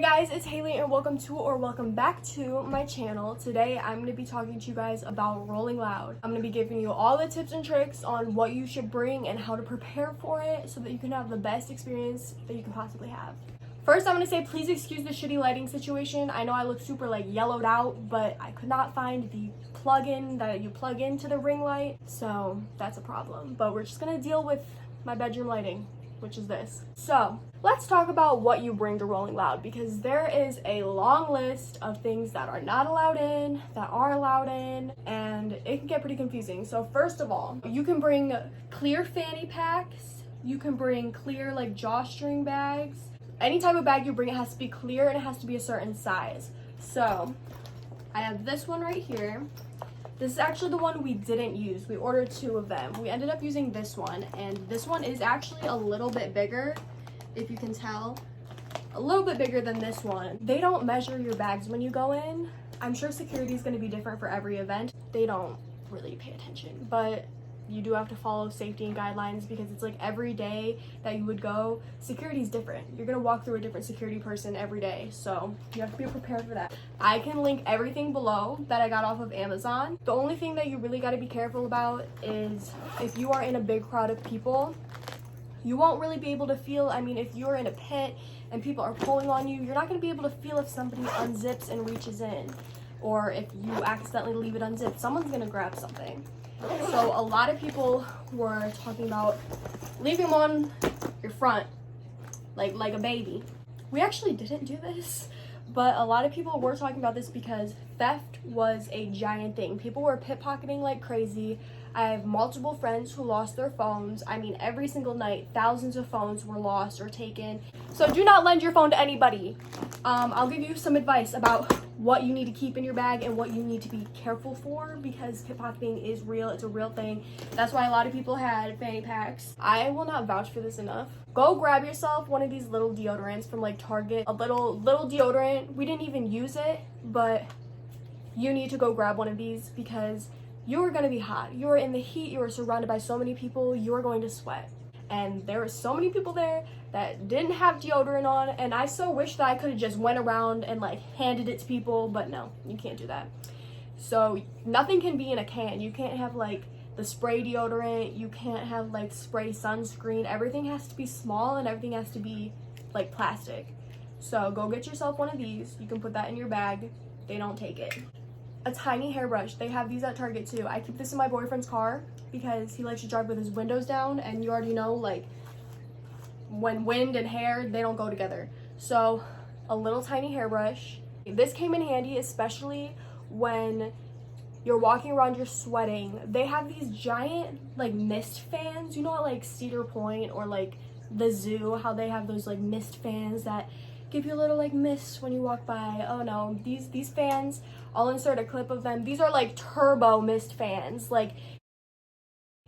guys, it's Haley and welcome back to my channel. Today I'm going to be talking to you guys about rolling loud. I'm going to be giving you all the tips and tricks on what you should bring and how to prepare for it so that you can have the best experience that you can possibly have. First, I'm going to say please excuse the shitty lighting situation. I know I look super yellowed out, but I could not find the plug-in that you plug into the ring light, so that's a problem. But we're just going to deal with my bedroom lighting, which is this. So let's talk about what you bring to Rolling Loud, because there is a long list of things that are not allowed in, that are allowed in, and it can get pretty confusing. So first of all, you can bring clear fanny packs, you can bring clear drawstring bags. Any type of bag you bring, it has to be clear and it has to be a certain size. So I have this one right here. This is actually the one we didn't use. We ordered 2 of them. We ended up using this one, and this one is actually a little bit bigger, if you can tell. A little bit bigger than this one. They don't measure your bags when you go in. I'm sure security is going to be different for every event. They don't really pay attention, but you do have to follow safety and guidelines, because it's every day that you would go, security is different. You're gonna walk through a different security person every day, so you have to be prepared for that. I can link everything below that I got off of Amazon. The only thing that you really got to be careful about is if you are in a big crowd of people, you won't really be able to feel, if you're in a pit and people are pulling on you, you're not gonna be able to feel if somebody unzips and reaches in, or if you accidentally leave it unzipped, someone's gonna grab something. So a lot of people were talking about leaving them on your front like a baby. We actually didn't do this, but a lot of people were talking about this because theft was a giant thing. People were pickpocketing like crazy. I have multiple friends who lost their phones. Every single night, thousands of phones were lost or taken. So do not lend your phone to anybody. I'll give you some advice about what you need to keep in your bag and what you need to be careful for, because pickpocketing is real. It's a real thing. That's why a lot of people had fanny packs. I will not vouch for this enough. Go grab yourself one of these little deodorants from Target. A little deodorant. We didn't even use it, but you need to go grab one of these, because you are going to be hot. You are in the heat. You are surrounded by so many people. You are going to sweat. And there were so many people there that didn't have deodorant on, and I so wish that I could have just went around and handed it to people, but no, you can't do that. So nothing can be in a can. You can't have the spray deodorant. You can't have spray sunscreen. Everything has to be small and everything has to be plastic. So go get yourself one of these. You can put that in your bag. They don't take it. A tiny hairbrush. They have these at Target too. I keep this in my boyfriend's car because he likes to drive with his windows down, and you already know when wind and hair, they don't go together. So a little tiny hairbrush. This came in handy, especially when you're walking around, you're sweating. They have these giant mist fans, you know, at Cedar Point or the zoo, how they have those mist fans that give you a little mist when you walk by. Oh no, these fans, I'll insert a clip of them. These are turbo mist fans.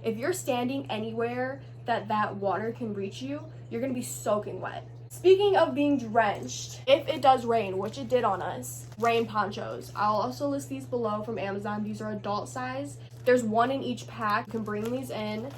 If you're standing anywhere that water can reach you, you're gonna be soaking wet. Speaking of being drenched, if it does rain, which it did on us, rain ponchos. I'll also list these below from Amazon. These are adult size. There's 1 in each pack. You can bring these in.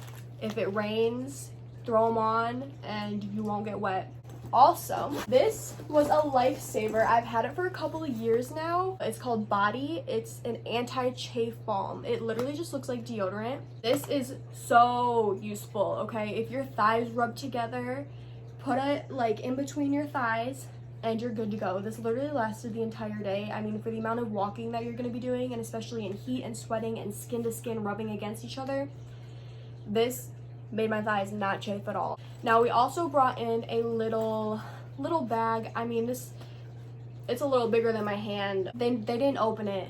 If it rains, throw them on and you won't get wet. Also, this was a lifesaver. I've had it for a couple of years now. It's called Body. It's an anti-chafe balm. It literally just looks like deodorant. This is so useful, okay? If your thighs rub together, put it in between your thighs and you're good to go. This literally lasted the entire day. For the amount of walking that you're going to be doing, and especially in heat and sweating and skin to skin rubbing against each other, this made my thighs not chafe at all. Now we also brought in a little bag. It's a little bigger than my hand. They didn't open it,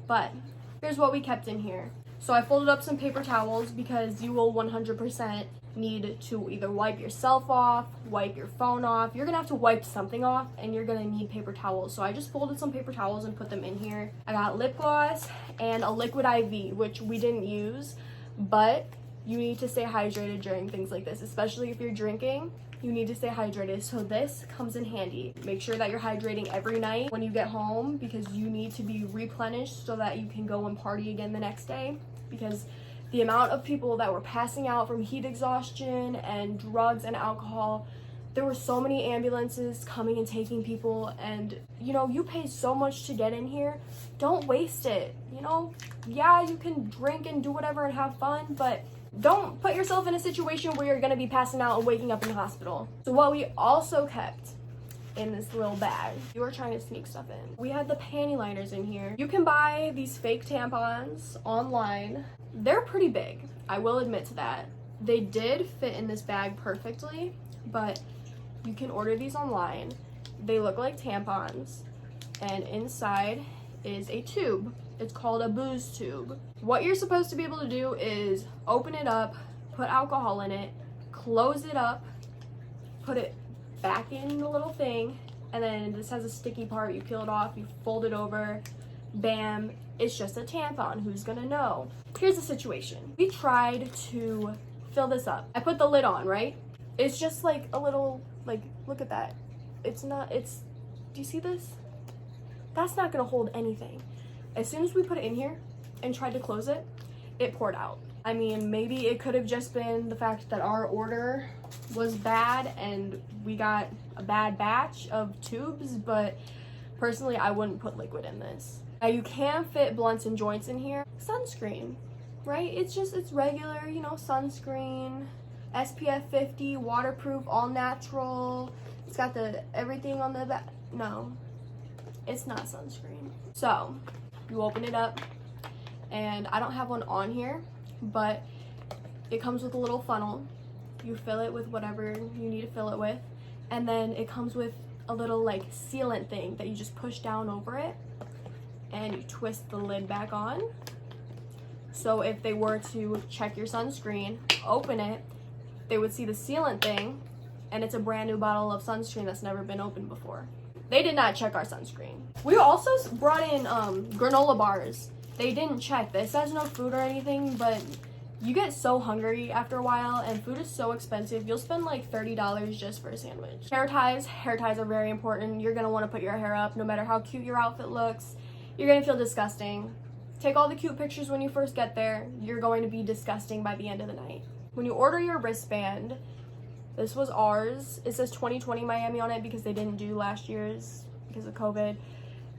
but here's what we kept in here. So I folded up some paper towels, because you will 100% need to either wipe yourself off, wipe your phone off. You're gonna have to wipe something off, and you're gonna need paper towels. So I just folded some paper towels and put them in here. I got lip gloss and a liquid IV, which we didn't use, but you need to stay hydrated during things like this, especially if you're drinking. You need to stay hydrated, so this comes in handy. Make sure that you're hydrating every night when you get home, because you need to be replenished so that you can go and party again the next day, because the amount of people that were passing out from heat exhaustion and drugs and alcohol There were so many ambulances coming and taking people, and you know, you pay so much to get in here. Don't waste it. You know, yeah, you can drink and do whatever and have fun, but don't put yourself in a situation where you're gonna be passing out and waking up in the hospital. So what we also kept in this little bag, you were trying to sneak stuff in. We had the panty liners in here. You can buy these fake tampons online. They're pretty big, I will admit to that. They did fit in this bag perfectly, but you can order these online. They look like tampons, and inside is a tube. It's called a booze tube. What you're supposed to be able to do is open it up, put alcohol in it, close it up, put it back in the little thing, and then this has a sticky part. You peel it off, you fold it over, bam, it's just a tampon. Who's gonna know? Here's the situation. We tried to fill this up. I put the lid on, right? It's just like a little, like, look at that. Do you see this? That's not gonna hold anything. As soon as we put it in here and tried to close it, it poured out. I mean, maybe it could have just been the fact that our order was bad and we got a bad batch of tubes, but personally, I wouldn't put liquid in this. Now, you can fit blunts and joints in here. Sunscreen, right? It's regular, you know, sunscreen, SPF 50, waterproof, all natural. It's got everything on the back. No, it's not sunscreen. So, you open it up, and I don't have one on here, but it comes with a little funnel. You fill it with whatever you need to fill it with, and then it comes with a little like sealant thing that you just push down over it, and you twist the lid back on. So if they were to check your sunscreen, open it, they would see the sealant thing, and it's a brand new bottle of sunscreen that's never been opened before. They did not check our sunscreen. We also brought in granola bars. They didn't check. This says no food or anything, but you get so hungry after a while, and food is so expensive. You'll spend like $30 just for a sandwich. Hair ties. Hair ties are very important. You're gonna wanna put your hair up no matter how cute your outfit looks. You're gonna feel disgusting. Take all the cute pictures when you first get there. You're going to be disgusting by the end of the night. When you order your wristband, this was ours. It says 2020 Miami on it because they didn't do last year's because of COVID.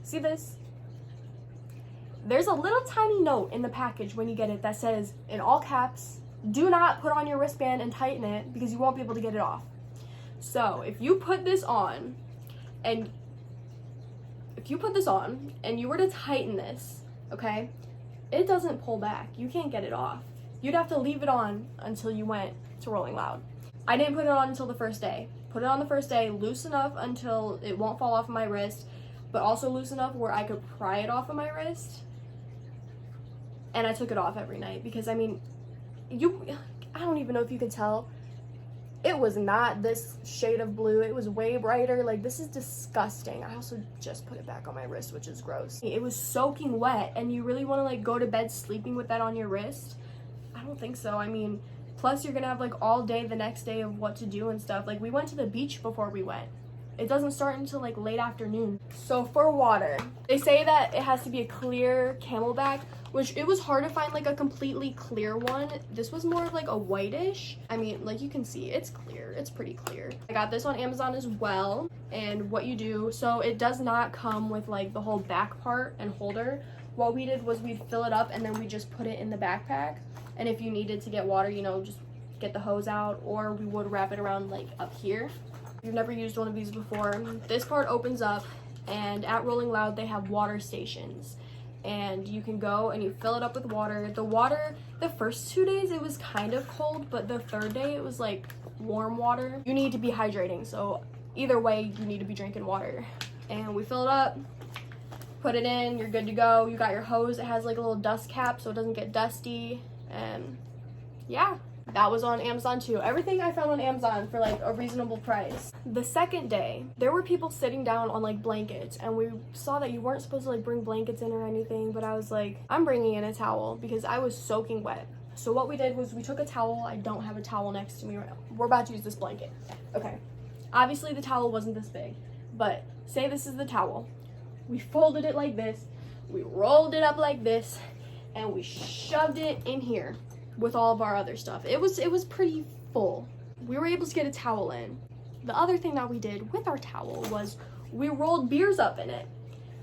See this? There's a little tiny note in the package when you get it that says, in all caps, do not put on your wristband and tighten it because you won't be able to get it off. So if you put this on and you were to tighten this, okay, it doesn't pull back. You can't get it off. You'd have to leave it on until you went to Rolling Loud. I didn't put it on until the first day. Put it on the first day, loose enough until it won't fall off of my wrist, but also loose enough where I could pry it off of my wrist. And I took it off every night because, I mean, I don't even know if you could tell. It was not this shade of blue. It was way brighter. Like, this is disgusting. I also just put it back on my wrist, which is gross. It was soaking wet, and you really want to, like, go to bed sleeping with that on your wrist? I don't think so. I mean, plus you're gonna have, like, all day the next day of what to do and stuff. Like, we went to the beach before we went. It doesn't start until, like, late afternoon. So for water, they say that it has to be a clear Camelback, which it was hard to find, like, a completely clear one. This was more of, like, a whitish. I mean, like, you can see, it's clear. It's pretty clear. I got this on Amazon as well. And what you do, so it does not come with, like, the whole back part and holder. What we did was we'd fill it up, and then we just put it in the backpack. And if you needed to get water, you know, just get the hose out, or we would wrap it around, like, up here. If you've never used one of these before, this part opens up, and at Rolling Loud they have water stations, and you can go and you fill it up with water. The water, the first 2 days it was kind of cold, but the third day it was like warm water. You need to be hydrating, so either way you need to be drinking water. And we fill it up, put it in, you're good to go. You got your hose. It has like a little dust cap so it doesn't get dusty, and yeah. That was on Amazon too. Everything I found on Amazon for like a reasonable price. The second day, there were people sitting down on like blankets, and we saw that you weren't supposed to like bring blankets in or anything, but I was like, I'm bringing in a towel because I was soaking wet. So what we did was we took a towel. I don't have a towel next to me right now. We're about to use this blanket. Okay. Obviously the towel wasn't this big, but say this is the towel. We folded it like this, we rolled it up like this, and we shoved it in here with all of our other stuff. It was pretty full. We were able to get a towel in. the other thing that we did with our towel was we rolled beers up in it.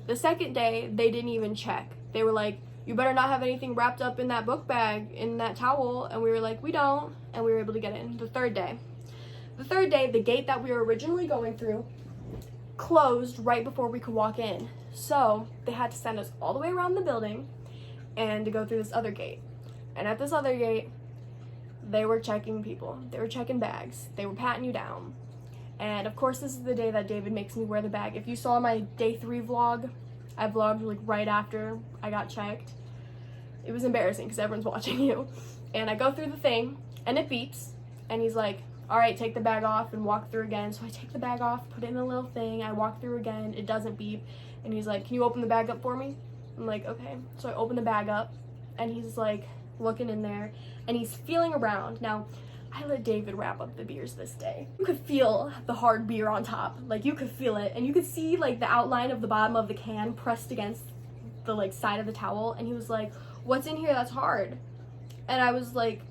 The second day, they didn't even check. They were like, you better not have anything wrapped up in that book bag, in that towel. And we were like, we don't. And we were able to get in. The third day, the gate that we were originally going through closed right before we could walk in. So they had to send us all the way around the building and to go through this other gate. And at this other gate, they were checking people. They were checking bags. They were patting you down. And of course, this is the day that David makes me wear the bag. If you saw my day 3 vlog, I vlogged like right after I got checked. It was embarrassing because everyone's watching you. And I go through the thing and it beeps. And he's like, all right, take the bag off and walk through again. So I take the bag off, put it in a little thing. I walk through again. It doesn't beep. And he's like, can you open the bag up for me? I'm like, okay. So I open the bag up and he's like looking in there and he's feeling around. Now, I let David wrap up the beers this day. You could feel the hard beer on top. Like, you could feel it. And you could see like the outline of the bottom of the can pressed against the like side of the towel. And he was like, what's in here that's hard? And I was like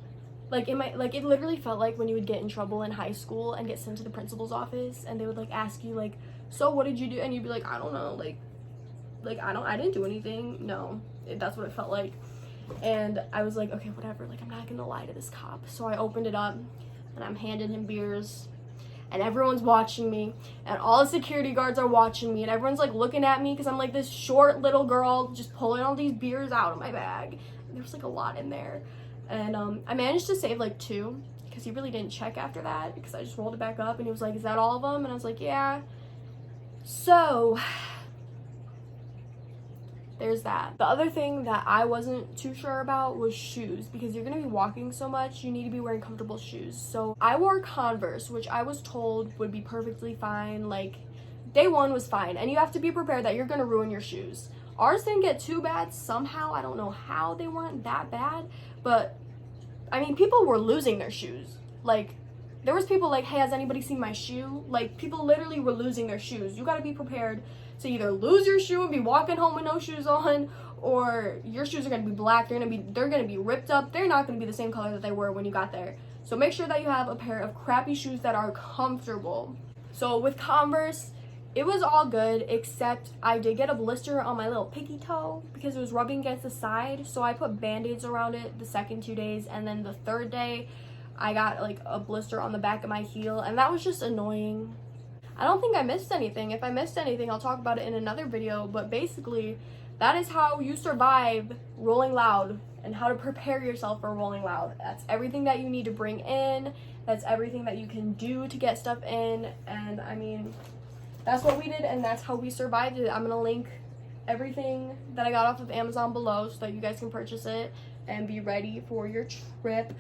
it literally felt like when you would get in trouble in high school and get sent to the principal's office and they would like ask you like, so what did you do? And you'd be like, I don't know, I didn't do anything. No, that's what it felt like. And I was like, okay, whatever, like I'm not gonna lie to this cop. So I opened it up and I'm handing him beers and everyone's watching me and all the security guards are watching me and everyone's like looking at me because I'm like this short little girl just pulling all these beers out of my bag. And there was like a lot in there. And I managed to save like 2 because he really didn't check after that because I just rolled it back up and he was like, is that all of them? And I was like, yeah. So there's that. The other thing that I wasn't too sure about was shoes, because you're gonna be walking so much, you need to be wearing comfortable shoes. So I wore Converse, which I was told would be perfectly fine. Like, day 1 was fine, and you have to be prepared that you're gonna ruin your shoes. Ours didn't get too bad somehow. I don't know how they weren't that bad, but I mean, people were losing their shoes. Like, there was people like, hey, has anybody seen my shoe? Like, people literally were losing their shoes. You gotta be prepared to either lose your shoe and be walking home with no shoes on, or your shoes are gonna be black, they're gonna be ripped up, they're not gonna be the same color that they were when you got there. So make sure that you have a pair of crappy shoes that are comfortable. So with Converse, it was all good, except I did get a blister on my little pinky toe because it was rubbing against the side. So I put band-aids around it the second 2 days, and then the third day I got like a blister on the back of my heel, and that was just annoying. I don't think I missed anything. If I missed anything, I'll talk about it in another video, but basically that is how you survive Rolling Loud and how to prepare yourself for Rolling Loud. That's everything that you need to bring in. That's everything that you can do to get stuff in, and I mean, that's what we did, and that's how we survived it. I'm gonna link everything that I got off of Amazon below so that you guys can purchase it and be ready for your trip.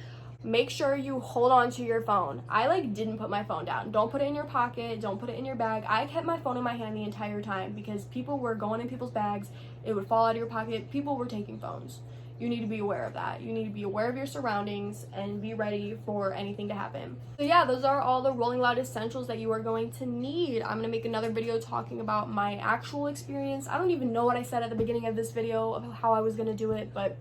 Make sure you hold on to your phone. I like didn't put my phone down. Don't put it in your pocket, don't put it in your bag. I kept my phone in my hand the entire time because people were going in people's bags, it would fall out of your pocket, people were taking phones. You need to be aware of that. You need to be aware of your surroundings and be ready for anything to happen. So yeah, those are all the Rolling Loud essentials that you are going to need. I'm gonna make another video talking about my actual experience. I don't even know what I said at the beginning of this video of how I was gonna do it, but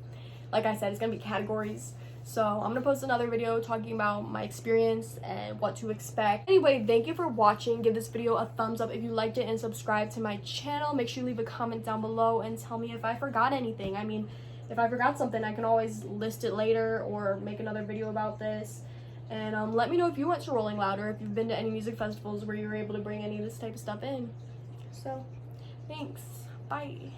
like I said, it's gonna be categories. So I'm gonna post another video talking about my experience and what to expect. Anyway, thank you for watching. Give this video a thumbs up if you liked it and subscribe to my channel. Make sure you leave a comment down below and tell me if I forgot anything. I mean, if I forgot something, I can always list it later or make another video about this. And let me know if you went to Rolling Loud or if you've been to any music festivals where you were able to bring any of this type of stuff in. So, thanks. Bye.